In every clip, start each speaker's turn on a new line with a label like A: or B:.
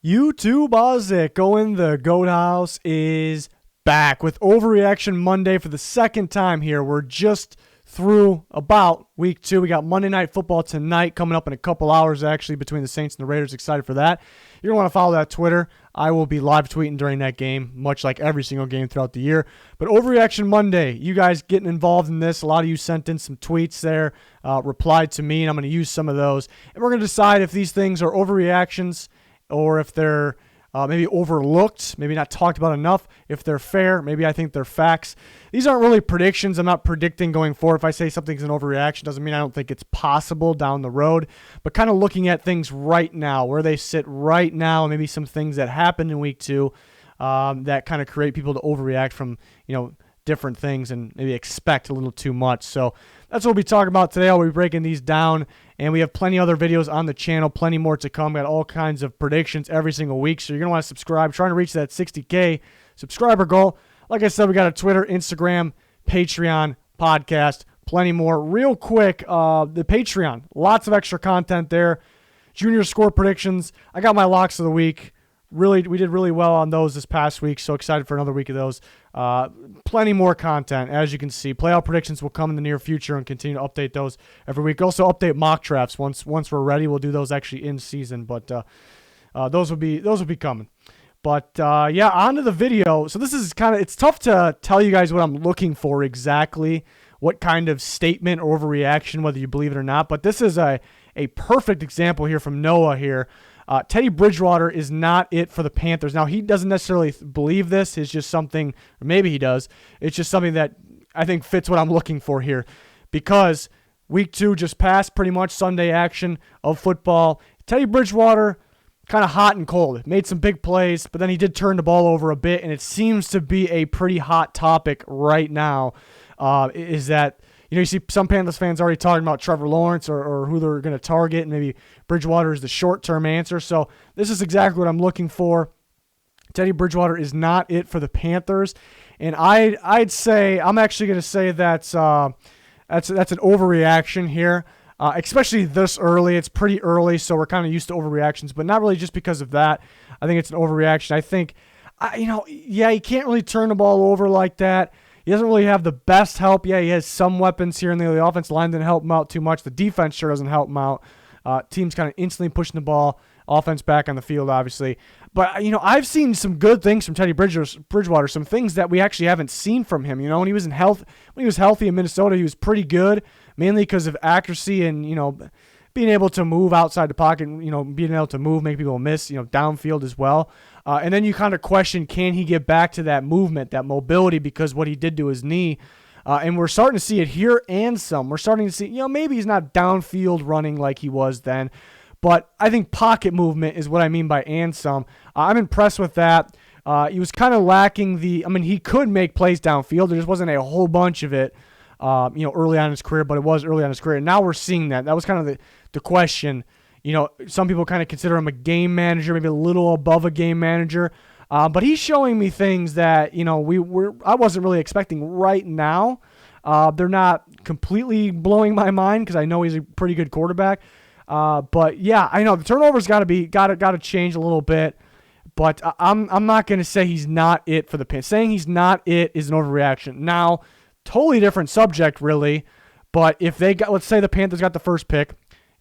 A: YouTube Ozek the Goat House is back with Overreaction Monday for the second time here. We're just through about week 2. We got Monday Night Football tonight coming up in a couple hours actually between the Saints and the Raiders. Excited for that. You're going to want to follow that Twitter. I will be live tweeting during that game, much like every single game throughout the year. But Overreaction Monday, you guys getting involved in this. A lot of you sent in some tweets there, replied to me, and I'm going to use some of those. And we're going to decide if these things are overreactions or if they're maybe overlooked, maybe not talked about enough. If they're fair, maybe I think they're facts. These aren't really predictions. I'm not predicting going forward. If I say something's an overreaction, doesn't mean I don't think it's possible down the road. But kind of looking at things right now, where they sit right now, and maybe some things that happened in week 2 that kind of create people to overreact from, different things and maybe expect a little too much. So that's what we'll be talking about today. I'll be breaking these down, and we have plenty other videos on the channel, plenty more to come. Got all kinds of predictions every single week, so you're going to want to subscribe. Trying to reach that 60K subscriber goal. Like I said, we got a Twitter, Instagram, Patreon, podcast, plenty more. Real quick, the Patreon, lots of extra content there. Junior score predictions. I got my locks of the week. We did really well on those this past week, so excited for another week of those. Plenty more content, as you can see. Playoff predictions will come in the near future and continue to update those every week. Also update mock drafts once we're ready. We'll do those actually in season, but those will be coming. But on to the video. So this is it's tough to tell you guys what I'm looking for exactly, what kind of statement or overreaction, whether you believe it or not. But this is a perfect example here from Noah here. Teddy Bridgewater is not it for the Panthers. Now, he doesn't necessarily believe this. It's just something, or maybe he does. It's just something that I think fits what I'm looking for here. Because week 2 just passed, pretty much Sunday action of football. Teddy Bridgewater, kind of hot and cold. Made some big plays, but then he did turn the ball over a bit, and it seems to be a pretty hot topic right now. Is that... you see some Panthers fans already talking about Trevor Lawrence or who they're going to target, and maybe Bridgewater is the short-term answer. So this is exactly what I'm looking for. Teddy Bridgewater is not it for the Panthers, and I'd say I'm actually going to say that's an overreaction here, especially this early. It's pretty early, so we're kind of used to overreactions, but not really just because of that. I think it's an overreaction. I think, he can't really turn the ball over like that. He doesn't really have the best help. Yeah, he has some weapons here, and the offensive line didn't help him out too much. The defense sure doesn't help him out. Team's kind of instantly pushing the ball. Offense back on the field, obviously. But, I've seen some good things from Teddy Bridgewater, some things that we actually haven't seen from him. When he was healthy in Minnesota, he was pretty good, mainly because of accuracy and, being able to move outside the pocket, being able to move, make people miss, downfield as well. And then you kind of question, can he get back to that movement, that mobility, because what he did to his knee. And we're starting to see it here and some. We're starting to see, maybe he's not downfield running like he was then, but I think pocket movement is what I mean by and some. I'm impressed with that. He was kind of lacking he could make plays downfield. There just wasn't a whole bunch of it, early on in his career, but it was early on in his career. And now we're seeing that. That was kind of the question. Some people kind of consider him a game manager, maybe a little above a game manager. But he's showing me things that, I wasn't really expecting right now. They're not completely blowing my mind because I know he's a pretty good quarterback. But yeah, I know the turnovers got to change a little bit. But I'm not going to say he's not it for the Panthers. Saying he's not it is an overreaction. Now, totally different subject, really. But if let's say the Panthers got the first pick,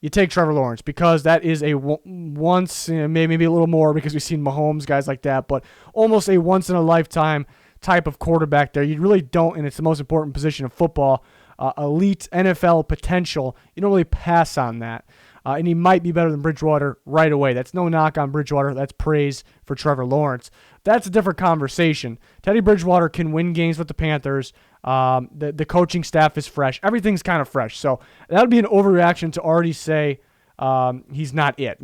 A: you take Trevor Lawrence because that is a once, maybe a little more because we've seen Mahomes, guys like that, but almost a once-in-a-lifetime type of quarterback there. You really don't, and it's the most important position of football, elite NFL potential. You don't really pass on that. And he might be better than Bridgewater right away. That's no knock on Bridgewater. That's praise for Trevor Lawrence. That's a different conversation. Teddy Bridgewater can win games with the Panthers. The coaching staff is fresh. Everything's kind of fresh. So that would be an overreaction to already say he's not it.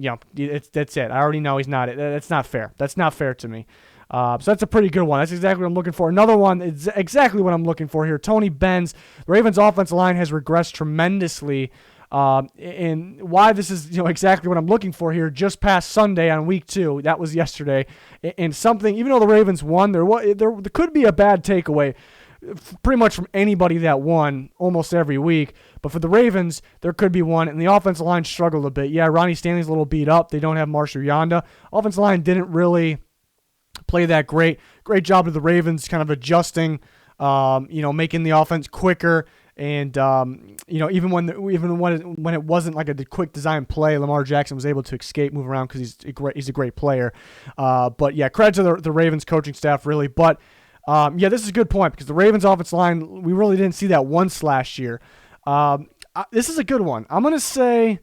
A: That's it. I already know he's not it. That's not fair. That's not fair to me. So that's a pretty good one. That's exactly what I'm looking for. Another one is exactly what I'm looking for here. Tony Benz. The Ravens' offensive line has regressed tremendously. And why this is exactly what I'm looking for here, just past Sunday on week 2, that was yesterday, and something, even though the Ravens won, there could be a bad takeaway. pretty much from anybody that won almost every week. But for the Ravens, there could be one, and the offensive line struggled a bit. Yeah, Ronnie Stanley's a little beat up. They don't have Marshall Yanda. Offensive line didn't really play that great. Great job of the Ravens kind of adjusting, making the offense quicker. And even when it wasn't like a quick design play, Lamar Jackson was able to escape, move around because he's a great player. But yeah, credit to the Ravens coaching staff really. But this is a good point because the Ravens offensive line, we really didn't see that once last year. This is a good one. I'm gonna say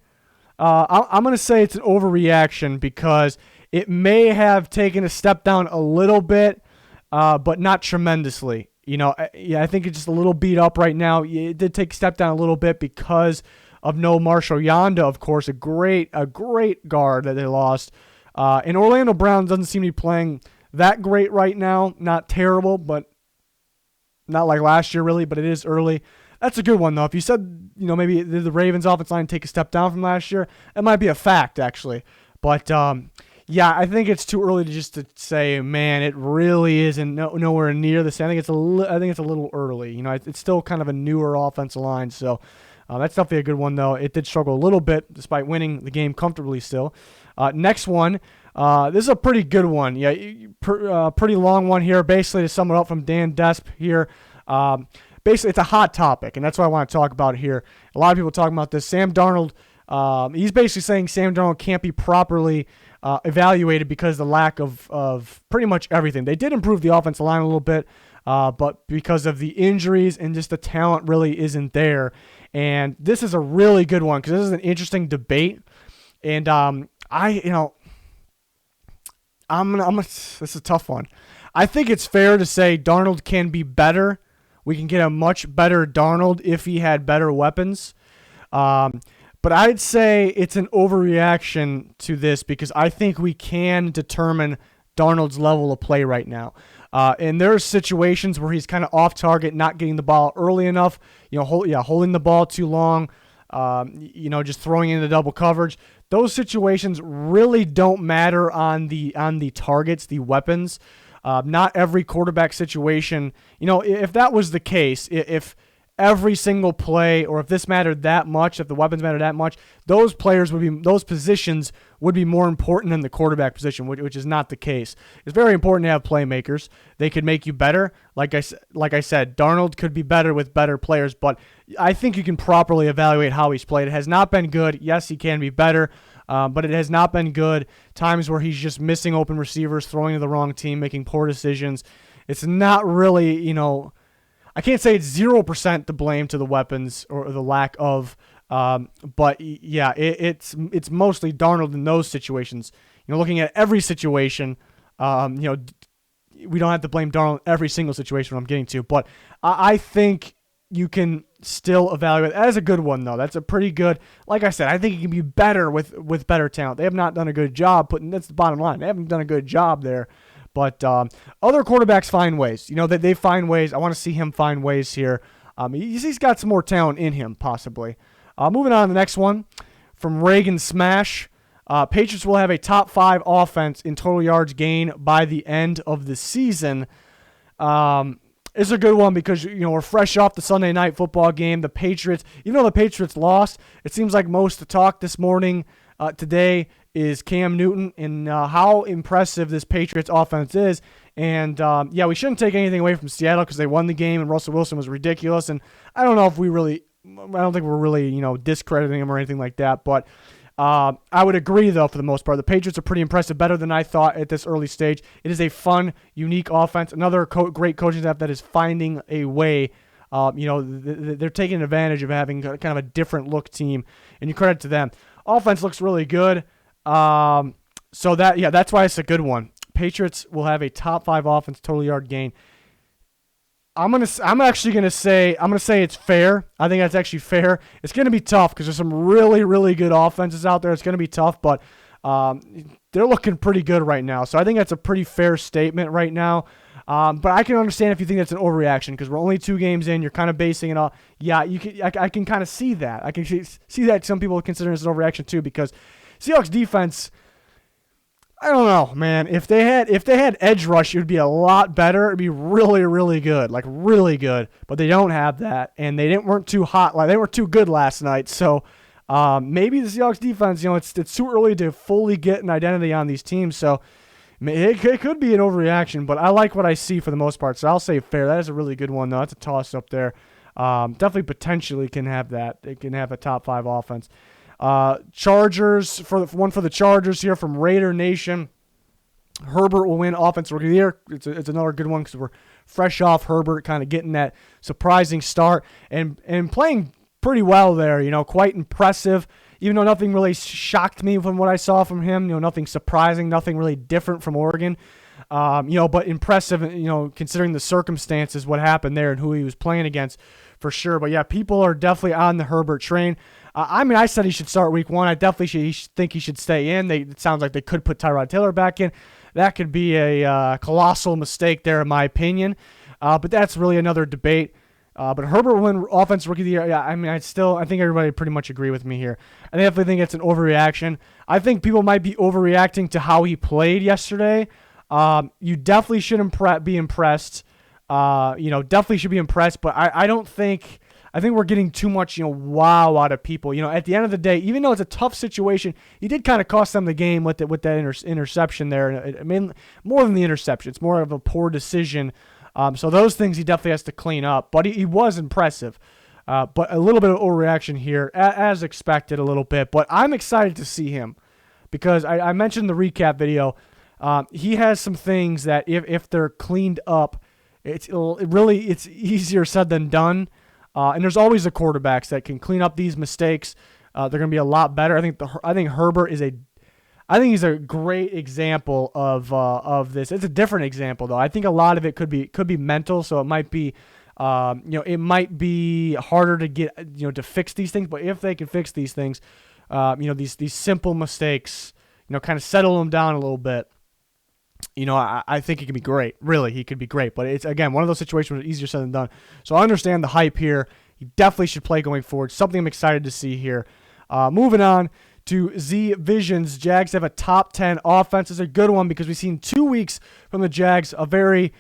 A: it's an overreaction because it may have taken a step down a little bit, but not tremendously. I think it's just a little beat up right now. It did take a step down a little bit because of no Marshall Yanda, of course, a great guard that they lost. And Orlando Brown doesn't seem to be playing that great right now. Not terrible, but not like last year really, but it is early. That's a good one, though. If you said, maybe the Ravens offensive line take a step down from last year, it might be a fact, actually. But, I think it's too early to say, man, it really isn't nowhere near the same. I think it's a little early. It's still kind of a newer offensive line, so that's definitely a good one, though. It did struggle a little bit despite winning the game comfortably still. Next one, this is a pretty good one. Yeah, pretty long one here. Basically, to sum it up from Dan Desp here, basically it's a hot topic, and that's what I want to talk about here. A lot of people talking about this. Sam Darnold, he's basically saying Sam Darnold can't be properly evaluated because of the lack of pretty much everything. They did improve the offensive line a little bit, but because of the injuries and just the talent really isn't there. And this is a really good one because this is an interesting debate. And this is a tough one. I think it's fair to say Darnold can be better. We can get a much better Darnold if he had better weapons. But I'd say it's an overreaction to this because I think we can determine Darnold's level of play right now. And there are situations where he's kind of off target, not getting the ball early enough, holding the ball too long, just throwing into double coverage. Those situations really don't matter on the targets, the weapons. Not every quarterback situation, if that was the case, if every single play, or if this mattered that much, if the weapons mattered that much, those positions would be more important than the quarterback position, which is not the case. It's very important to have playmakers. They could make you better. Like I said, Darnold could be better with better players, but I think you can properly evaluate how he's played. It has not been good. Yes, he can be better, but it has not been good. Times where he's just missing open receivers, throwing to the wrong team, making poor decisions. It's not really, I can't say it's 0% to blame to the weapons or the lack of, but yeah, it's mostly Darnold in those situations. Looking at every situation, we don't have to blame Darnold in every single situation I'm getting to, but I think you can still evaluate. That is a good one, though. That's a pretty good, like I said, I think it can be better with better talent. They have not done a good job that's the bottom line. They haven't done a good job there. But other quarterbacks find ways. They find ways. I want to see him find ways here. He's got some more talent in him, possibly. Moving on to the next one. From Reagan Smash. Patriots will have a top 5 offense in total yards gain by the end of the season. It's a good one because, we're fresh off the Sunday night football game. The Patriots, even though the Patriots lost, it seems like most of the talk this morning, today, is Cam Newton and how impressive this Patriots offense is. And, we shouldn't take anything away from Seattle because they won the game and Russell Wilson was ridiculous. And I don't think we're really, discrediting him or anything like that. But I would agree, though, for the most part. The Patriots are pretty impressive, better than I thought at this early stage. It is a fun, unique offense. Another great coaching staff that is finding a way. They're taking advantage of having kind of a different look team, and you credit to them. Offense looks really good. That's why it's a good one. Patriots will have a top 5 offense total yard gain. I'm actually gonna say it's fair. I think that's actually fair. It's gonna be tough because there's some really, really good offenses out there. It's gonna be tough, but they're looking pretty good right now. So I think that's a pretty fair statement right now. But I can understand if you think that's an overreaction because we're only 2 games in. You're kind of basing it off. Yeah, I can kind of see that. I can see that some people consider this an overreaction too because Seahawks defense, I don't know, man. If they had edge rush, it would be a lot better. It'd be really, really good, like really good. But they don't have that, and weren't too hot. Like they weren't too good last night. So maybe the Seahawks defense, it's too early to fully get an identity on these teams. So it could be an overreaction. But I like what I see for the most part. So I'll say fair. That is a really good one, though. That's a toss up there. Definitely potentially can have that. They can have a top 5 offense. Chargers for the Chargers here from Raider Nation. Herbert will win Offensive Rookie of the Year. It's another good one because we're fresh off Herbert, kind of getting that surprising start and playing pretty well there. Quite impressive. Even though nothing really shocked me from what I saw from him. Nothing surprising, nothing really different from Oregon. But impressive. Considering the circumstances, what happened there and who he was playing against, for sure. But yeah, people are definitely on the Herbert train. I said he should start week 1. I definitely think he should stay in. It sounds like they could put Tyrod Taylor back in. That could be a colossal mistake there, in my opinion. But that's really another debate. But Herbert will win Offensive Rookie of the Year. Yeah, I think everybody pretty much agree with me here. I definitely think it's an overreaction. I think people might be overreacting to how he played yesterday. You definitely should be impressed. Definitely should be impressed. But I think we're getting too much, wow out of people. At the end of the day, even though it's a tough situation, he did kind of cost them the game with that interception there. I mean, more than the interception, it's more of a poor decision. So those things he definitely has to clean up. But he was impressive. But a little bit of overreaction here, as expected a little bit. But I'm excited to see him because I mentioned in the recap video, he has some things that if they're cleaned up, it's easier said than done. And there's always the quarterbacks that can clean up these mistakes. They're going to be a lot better. I think Herbert he's a great example of this. It's a different example though. I think a lot of it could be mental. So it might be, it might be harder to get, to fix these things. But if they can fix these things, these simple mistakes, kind of settle them down a little bit. I think he could be great. Really, he could be great. But it's, again, one of those situations where it's easier said than done. So I understand the hype here. He definitely should play going forward. Something I'm excited to see here. Moving on to Z Visions. Jags have a top 10 offense. It's a good one because we've seen 2 weeks from the Jags, a very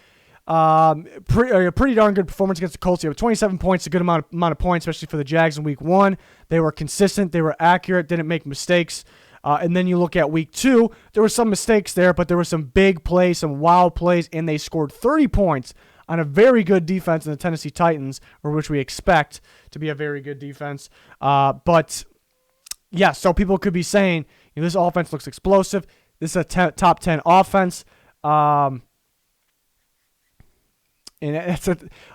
A: pretty darn good performance against the Colts. You have 27 points, a good amount of points, especially for the Jags in week 1. They were consistent. They were accurate. Didn't make mistakes. And then you look at week 2, there were some mistakes there, but there were some big plays, some wild plays, and they scored 30 points on a very good defense in the Tennessee Titans, or which we expect to be a very good defense. But yeah, so people could be saying, this offense looks explosive. This is a top 10 offense. And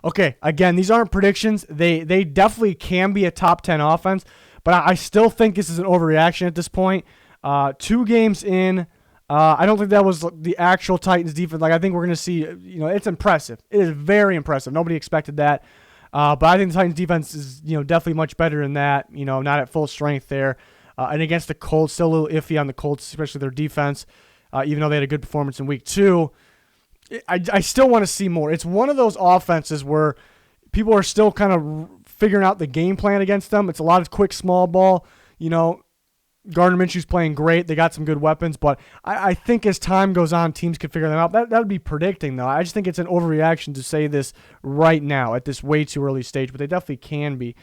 A: okay, again, these aren't predictions. They definitely can be a top 10 offense. But I still think this is an overreaction at this point. 2 games in, I don't think that was the actual Titans defense. I think we're going to see, it's impressive. It is very impressive. Nobody expected that. But I think the Titans defense is, definitely much better than that. Not at full strength there. And against the Colts, still a little iffy on the Colts, especially their defense. Even though they had a good performance in week 2, I still want to see more. It's one of those offenses where people are still kind of figuring out the game plan against them. It's a lot of quick small ball. Gardner Minshew's playing great. They got some good weapons, but I think as time goes on, teams can figure them out. That would be predicting, though. I just think it's an overreaction to say this right now at this way too early stage, but they definitely can be.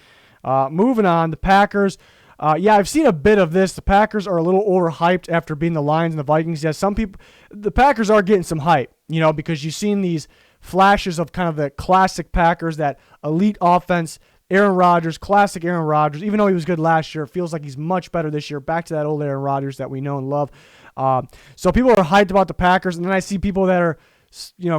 A: Moving on, the Packers. I've seen a bit of this. The Packers are a little overhyped after beating the Lions and the Vikings. Yeah, the Packers are getting some hype, because you've seen these flashes of kind of the classic Packers, that elite offense. Aaron Rodgers, classic Aaron Rodgers. Even though he was good last year, it feels like he's much better this year. Back to that old Aaron Rodgers that we know and love. So people are hyped about the Packers, and then I see people that are,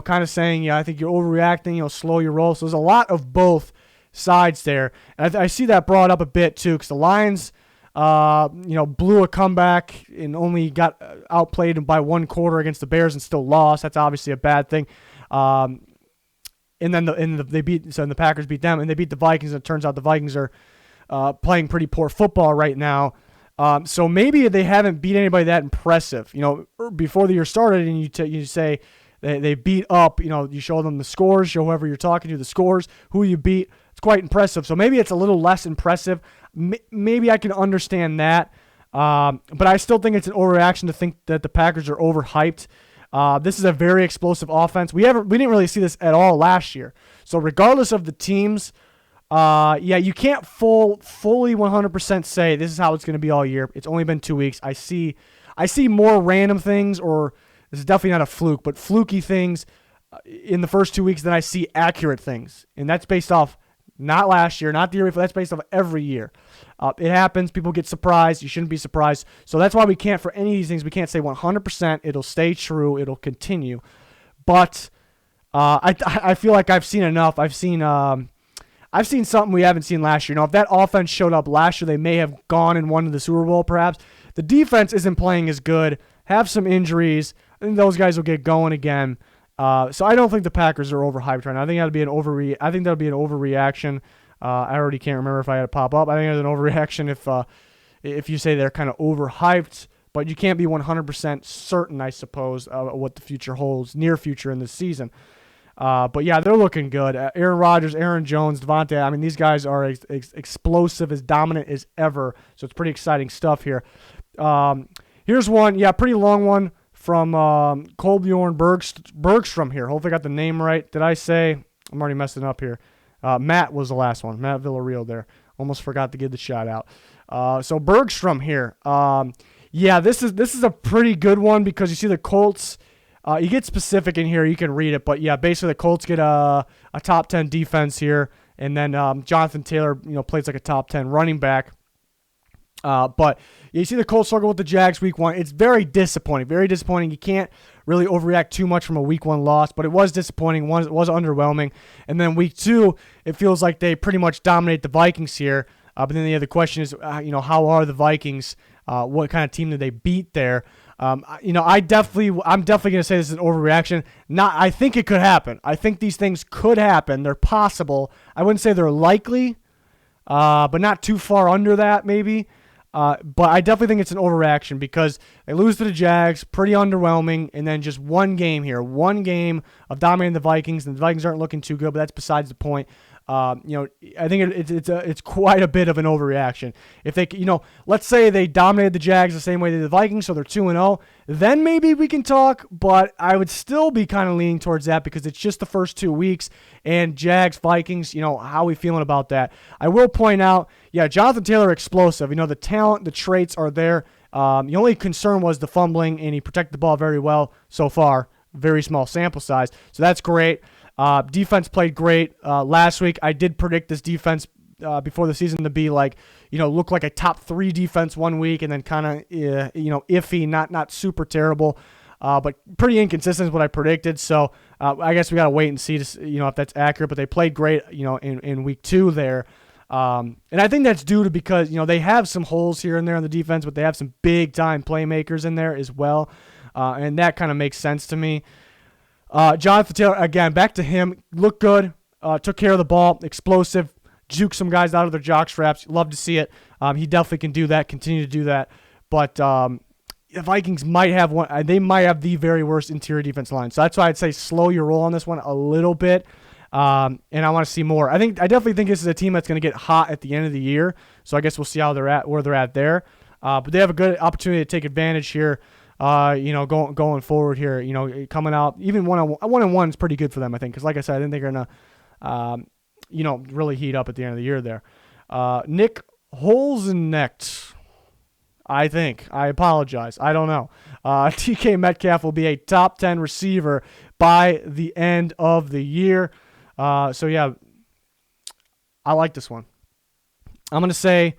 A: kind of saying, I think you're overreacting. Slow your roll. So there's a lot of both sides there, and I see that brought up a bit too, because the Lions, blew a comeback and only got outplayed by 1 quarter against the Bears and still lost. That's obviously a bad thing. And then the Packers beat them, and they beat the Vikings, and it turns out the Vikings are playing pretty poor football right now. So maybe they haven't beat anybody that impressive. Before the year started, and you say they beat up, you show them the scores, show whoever you're talking to the scores, who you beat. It's quite impressive. So maybe it's a little less impressive. Maybe I can understand that. But I still think it's an overreaction to think that the Packers are overhyped. This is a very explosive offense. We didn't really see this at all last year. So regardless of the teams, you can't fully 100% say this is how it's going to be all year. It's only been 2 weeks. I see more random things, or this is definitely not a fluke, but fluky things in the first 2 weeks than I see accurate things. And that's based off not last year, not the year before. That's based off every year. It happens. People get surprised. You shouldn't be surprised. So that's why we can't, for any of these things, we can't say 100%. It'll stay true. It'll continue. But I feel like I've seen enough. I've seen something we haven't seen last year. Now, if that offense showed up last year, they may have gone and won the Super Bowl, perhaps. The defense isn't playing as good. Have some injuries. I think those guys will get going again. So I don't think the Packers are overhyped right now. I think that'll be an overreaction. I already can't remember if I had it pop up. I think it's an overreaction if you say they're kind of overhyped, but you can't be 100% certain, I suppose, what the future holds, near future in this season. But yeah, they're looking good. Aaron Rodgers, Aaron Jones, Devontae. I mean, these guys are explosive, as dominant as ever. So it's pretty exciting stuff here. Here's one, pretty long one from Kolbjorn Bergstrom here. Hopefully I got the name right. Did I say? I'm already messing up here. Matt was the last one. Matt Villarreal there. Almost forgot to give the shout out. So Bergstrom here. This is a pretty good one because you see the Colts. You get specific in here. You can read it. But, basically the Colts get a top 10 defense here. And then Jonathan Taylor, plays like a top 10 running back. But you see the Colts struggle with the Jags week 1. It's very disappointing. Very disappointing. You can't really overreact too much from a week 1 loss, but it was disappointing. It was underwhelming. And then week 2, it feels like they pretty much dominate the Vikings here. But then the other question is, how are the Vikings? What kind of team did they beat there? I'm definitely going to say this is an overreaction. I think it could happen. I think these things could happen. They're possible. I wouldn't say they're likely, but not too far under that maybe. But I definitely think it's an overreaction because they lose to the Jags, pretty underwhelming, and then just one game here, one game of dominating the Vikings, and the Vikings aren't looking too good, but that's besides the point. I think it's quite a bit of an overreaction. If they, let's say they dominated the Jags the same way they did the Vikings, so they're 2-0, then maybe we can talk, but I would still be kind of leaning towards that because it's just the first 2 weeks, and Jags, Vikings, how are we feeling about that? I will point out, Jonathan Taylor explosive. The talent, the traits are there. The only concern was the fumbling, and he protected the ball very well so far. Very small sample size, so that's great. Defense played great last week. I did predict this defense before the season to be look like a top 3 defense 1 week and then kind of, iffy, not super terrible, but pretty inconsistent is what I predicted. So I guess we got to wait and see, if that's accurate. But they played great, in week 2 there. And I think that's due to because, they have some holes here and there on the defense, but they have some big-time playmakers in there as well. And that kind of makes sense to me. Jonathan Taylor, again, back to him. Looked good. Took care of the ball. Explosive. Juked some guys out of their jock straps. Love to see it. He definitely can do that. Continue to do that. But the Vikings might have one. They might have the very worst interior defense line. So that's why I'd say slow your roll on this one a little bit. And I want to see more. I definitely think this is a team that's going to get hot at the end of the year. So I guess we'll see where they're at there. But they have a good opportunity to take advantage here. Going forward here, coming out, even 1-1 is pretty good for them, I think, because like I said, I think they're gonna, really heat up at the end of the year there. Nick Holzenknecht, I think. I apologize. I don't know. DK Metcalf will be a top 10 receiver by the end of the year. I like this one. I'm gonna say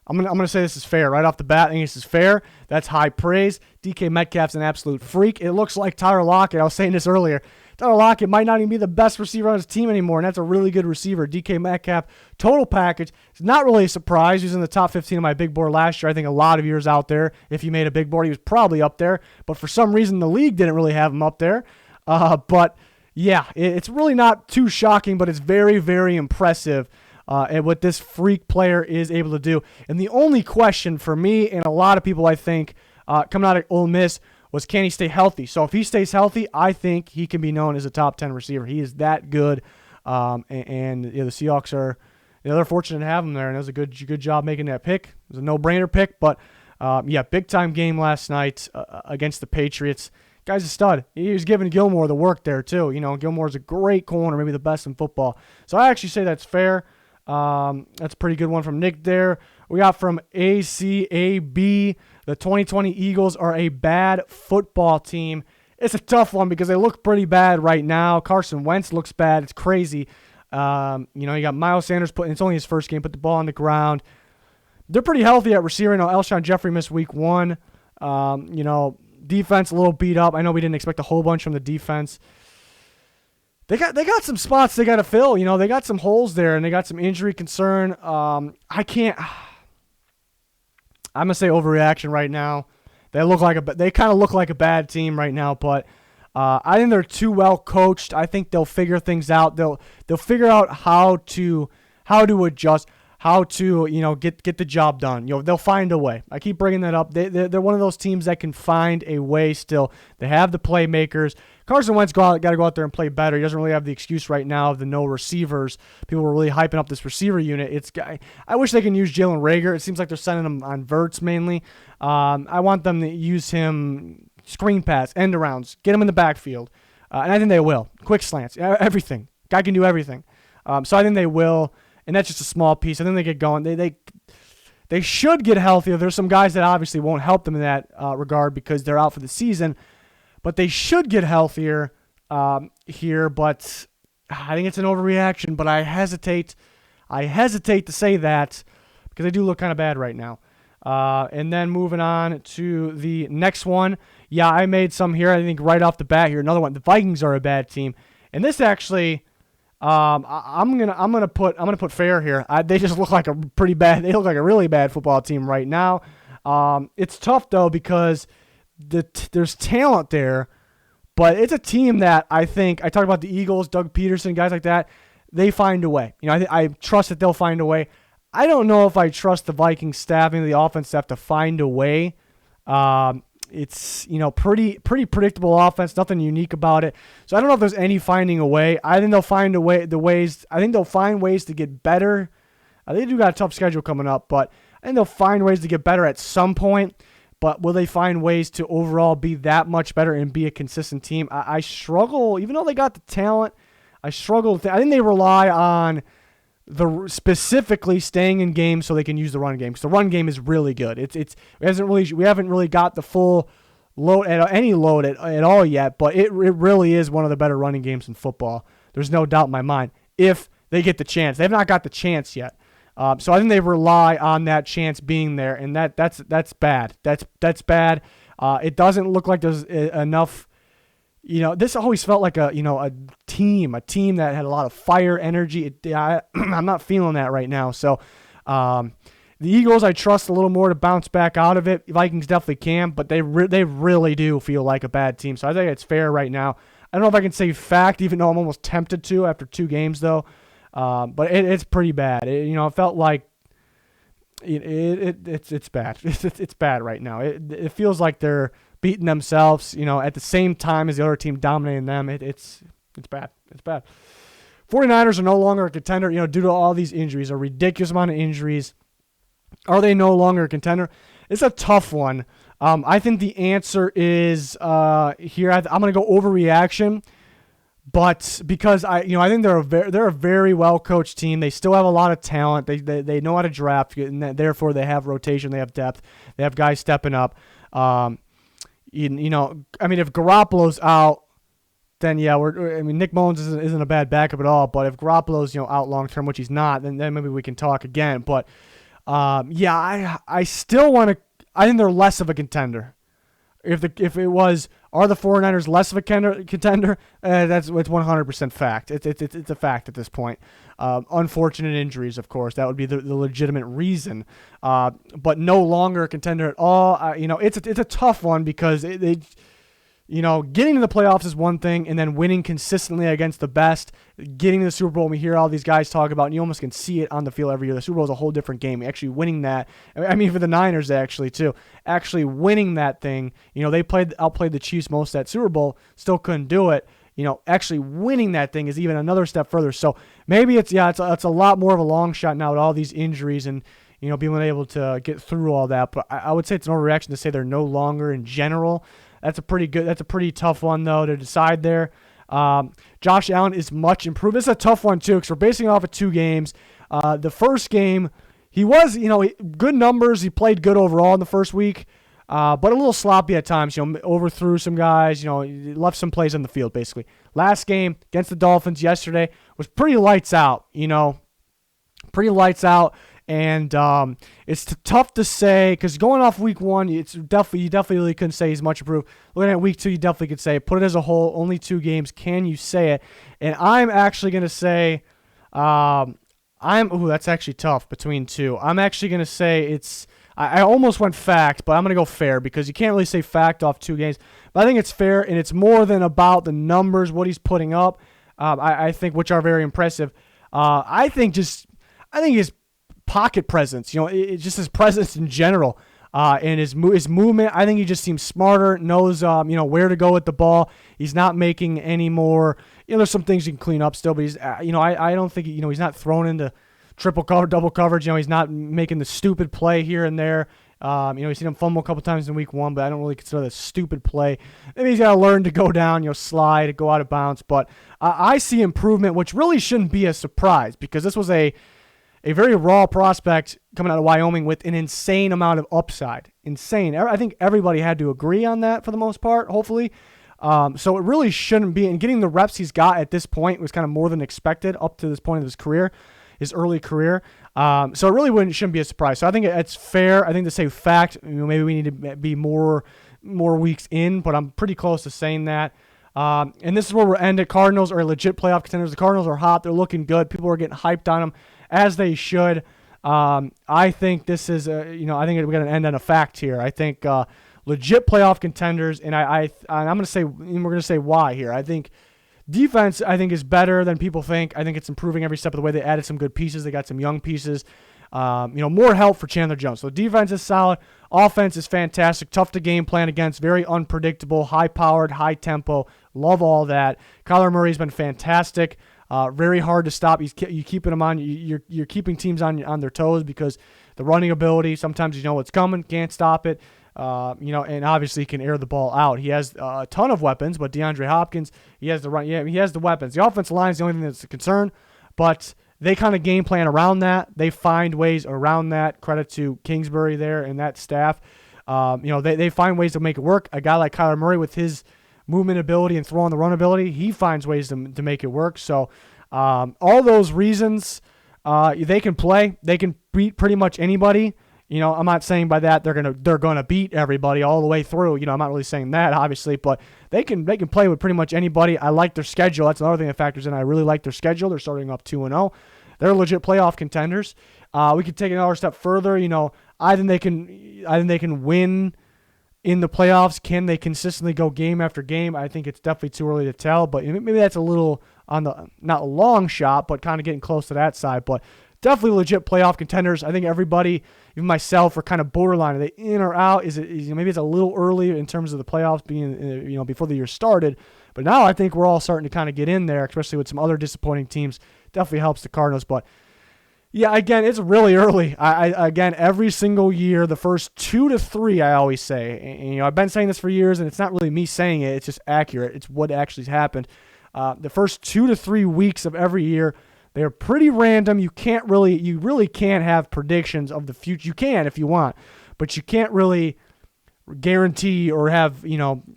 A: this is fair right off the bat. I think this is fair. That's high praise. DK Metcalf's an absolute freak. It looks like Tyler Lockett. I was saying this earlier. Tyler Lockett might not even be the best receiver on his team anymore, and that's a really good receiver. DK Metcalf, total package. It's not really a surprise. He was in the top 15 of my big board last year. I think a lot of years out there, if he made a big board, he was probably up there. But for some reason, the league didn't really have him up there. It's really not too shocking, but it's very, very impressive. And what this freak player is able to do. And the only question for me and a lot of people, I think, coming out of Ole Miss was, can he stay healthy? So if he stays healthy, I think he can be known as a top 10 receiver. He is that good. The Seahawks they're fortunate to have him there, and it was a good job making that pick. It was a no-brainer pick, but Yeah, big-time game last night against the Patriots. Guy's a stud. He was giving Gilmore the work there, too. Gilmore's a great corner, maybe the best in football. So I actually say that's fair. That's a pretty good one from Nick there. We got from ACAB, the 2020 Eagles are a bad football team. It's a tough one because they look pretty bad right now. Carson Wentz looks bad. It's crazy. You got Miles Sanders it's only his first game, put the ball on the ground. They're pretty healthy at receiver. Alshon Jeffrey missed week 1. Defense a little beat up. I know we didn't expect a whole bunch from the defense. They got some spots they got to fill. They got some holes there, and they got some injury concern. I'm gonna say overreaction right now. They kind of look like a bad team right now, but I think they're too well coached. I think they'll figure things out. They'll figure out how to adjust, how to get the job done. They'll find a way. I keep bringing that up. They're one of those teams that can find a way. Still, they have the playmakers. Carson Wentz got to go out there and play better. He doesn't really have the excuse right now of the no receivers. People were really hyping up this receiver unit. I wish they can use Jalen Reagor. It seems like they're sending him on verts mainly. I want them to use him screen pass, end arounds, get him in the backfield, and I think they will. Quick slants, everything. Guy can do everything. So I think they will, and that's just a small piece. I think they get going. They should get healthier. There's some guys that obviously won't help them in that regard because they're out for the season. But they should get healthier here, but I think it's an overreaction. But I hesitate to say that because they do look kind of bad right now. And then moving on to the next one. Yeah, I made some here. I think right off the bat here, another one. The Vikings are a bad team, and this actually, I'm gonna put fair here. They just look like a pretty bad. They look like a really bad football team right now. It's tough though because there's talent there, but it's a team that I think I talked about the Eagles, Doug Peterson, guys like that. They find a way. I trust that they'll find a way. I don't know if I trust the Vikings staffing, the offense staff to find a way. It's pretty predictable offense, nothing unique about it. So I don't know if there's any finding a way. I think they'll find a way. I think they'll find ways to get better. They do got a tough schedule coming up, but I think they'll find ways to get better at some point. But will they find ways to overall be that much better and be a consistent team? I struggle, even though they got the talent. I struggle. I think they rely on specifically staying in games so they can use the run game because the run game is really good. We haven't really got the full load at all yet, but it really is one of the better running games in football. There's no doubt in my mind. If they get the chance, they've not got the chance yet. So I think they rely on that chance being there, and that's bad. That's bad. It doesn't look like there's enough. This always felt like a team that had a lot of fire, energy. I'm not feeling that right now. So the Eagles, I trust a little more to bounce back out of it. Vikings definitely can, but they really do feel like a bad team. So I think it's fair right now. I don't know if I can say fact, even though I'm almost tempted to after 2 games though. But it's pretty bad. It felt like it's bad. It's bad right now. It feels like they're beating themselves, at the same time as the other team dominating them. It's bad. It's bad. 49ers are no longer a contender, due to all these injuries, a ridiculous amount of injuries. Are they no longer a contender? It's a tough one. I think the answer is here. I'm going to go overreaction. But because I think they're a very well coached team. They still have a lot of talent. They know how to draft, and therefore they have rotation. They have depth. They have guys stepping up. If Garoppolo's out, then yeah, Nick Mullins isn't a bad backup at all. But if Garoppolo's out long term, which he's not, then maybe we can talk again. But I still want to. I think they're less of a contender. If it was, are the 49ers less of a contender? It's 100% fact. It's a fact at this point. Unfortunate injuries, of course, that would be the legitimate reason. But no longer a contender at all. It's a tough one because getting to the playoffs is one thing, and then winning consistently against the best, getting to the Super Bowl, we hear all these guys talk about, and you almost can see it on the field every year. The Super Bowl is a whole different game. Actually winning that, for the Niners actually too, actually winning that thing, they outplayed the Chiefs most of that Super Bowl, still couldn't do it. Actually winning that thing is even another step further. So maybe it's a lot more of a long shot now with all these injuries and, being able to get through all that. But I would say it's an overreaction to say they're no longer in general. That's a pretty tough one, though, to decide there. Josh Allen is much improved. It's a tough one, too, because we're basing off of 2 games. The first game, he was, good numbers. He played good overall in the first week, but a little sloppy at times. Overthrew some guys, left some plays on the field, basically. Last game against the Dolphins yesterday was pretty lights out, pretty lights out. And it's tough to say because going off week 1, you definitely couldn't say he's much improved. Looking at week 2, you definitely could say put it as a whole. Only 2 games. Can you say it? And I'm actually going to say, that's actually tough between 2. I'm actually going to say I almost went fact, but I'm going to go fair because you can't really say fact off 2 games. But I think it's fair, and it's more than about the numbers, what he's putting up. I think which are very impressive. I think his pocket presence, just his presence in general, and his movement. I think he just seems smarter, knows where to go with the ball. He's not making any more. There's some things you can clean up still, but he's I don't think he's not thrown into triple cover, double coverage. He's not making the stupid play here and there. We've seen him fumble a couple times in week 1, but I don't really consider that a stupid play. Maybe he's got to learn to go down, slide, go out of bounds. But I see improvement, which really shouldn't be a surprise because this was a very raw prospect coming out of Wyoming with an insane amount of upside. Insane. I think everybody had to agree on that for the most part, hopefully. So it really shouldn't be. And getting the reps he's got at this point was kind of more than expected up to this point of his career, his early career. So it really shouldn't be a surprise. So I think it's fair. I think to say fact, maybe we need to be more weeks in, but I'm pretty close to saying that. And this is where we're ending. Cardinals are legit playoff contenders. The Cardinals are hot. They're looking good. People are getting hyped on them, as they should. I think this is, I think we're going to end on a fact here. I think legit playoff contenders, and I'm going to say, and we're going to say why here. I think defense, is better than people think. I think it's improving every step of the way. They added some good pieces. They got some young pieces. More help for Chandler Jones. So defense is solid. Offense is fantastic. Tough to game plan against. Very unpredictable. High-powered, high-tempo. Love all that. Kyler Murray's been fantastic. Very hard to stop. You keeping them on. You're keeping teams on their toes because the running ability. Sometimes you know what's coming. Can't stop it. And obviously he can air the ball out. He has a ton of weapons, but DeAndre Hopkins, he has the run. Yeah, he has the weapons. The offensive line is the only thing that's a concern, but they kind of game plan around that. They find ways around that. Credit to Kingsbury there and that staff. They find ways to make it work. A guy like Kyler Murray with his movement ability and throwing the run ability, he finds ways to make it work. So all those reasons, they can play. They can beat pretty much anybody. I'm not saying by that they're gonna beat everybody all the way through. I'm not really saying that, obviously, but they can play with pretty much anybody. I like their schedule. That's another thing that factors in. I really like their schedule. They're starting up 2-0. They're legit playoff contenders. We could take another step further. I think they can win in the playoffs. Can they consistently go game after game? I think it's definitely too early to tell, but maybe that's a little on the not a long shot, but kind of getting close to that side. But definitely legit playoff contenders. I think everybody, even myself, are kind of borderline. Are they in or out? Maybe it's a little early in terms of the playoffs being, before the year started. But now I think we're all starting to kind of get in there, especially with some other disappointing teams. Definitely helps the Cardinals. But yeah, again, it's really early. Again, every single year, the first 2 to 3, I always say. And, I've been saying this for years, and it's not really me saying it. It's just accurate. It's what actually happened. The first 2 to 3 weeks of every year, they're pretty random. You really can't have predictions of the future. You can if you want, but you can't really guarantee or have,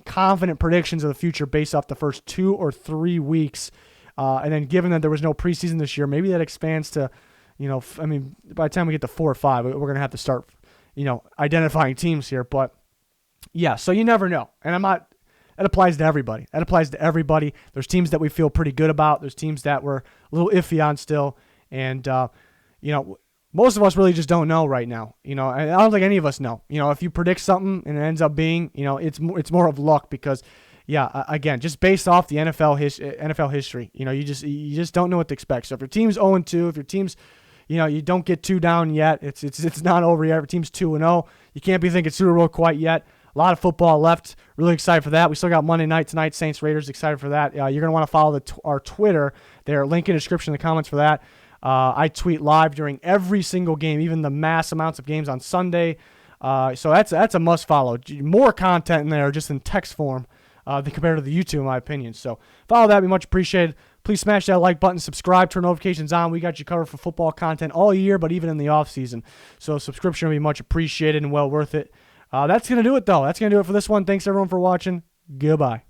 A: confident predictions of the future based off the first 2 or 3 weeks. And then given that there was no preseason this year, maybe that expands to, by the time we get to 4 or 5, we're going to have to start, identifying teams here. But yeah, so you never know. And that applies to everybody. There's teams that we feel pretty good about. There's teams that we're a little iffy on still. And, most of us really just don't know right now. And I don't think any of us know. If you predict something and it ends up being, it's more of luck because, yeah, again, just based off the NFL history, you just don't know what to expect. So if your team's 0-2, if your team's, you don't get 2 down yet, it's not over yet. If your team's 2-0, you can't be thinking Super Bowl quite yet. A lot of football left. Really excited for that. We still got Monday night tonight, Saints Raiders. Excited for that. You're going to want to follow our Twitter there. Link in the description in the comments for that. I tweet live during every single game, even the mass amounts of games on Sunday. So that's a must follow. More content in there just in text form than compared to the YouTube, in my opinion. So follow that. Be much appreciated. Please smash that like button, subscribe, turn notifications on. We got you covered for football content all year, but even in the off season. So subscription will be much appreciated and well worth it. That's going to do it, though. That's going to do it for this one. Thanks, everyone, for watching. Goodbye.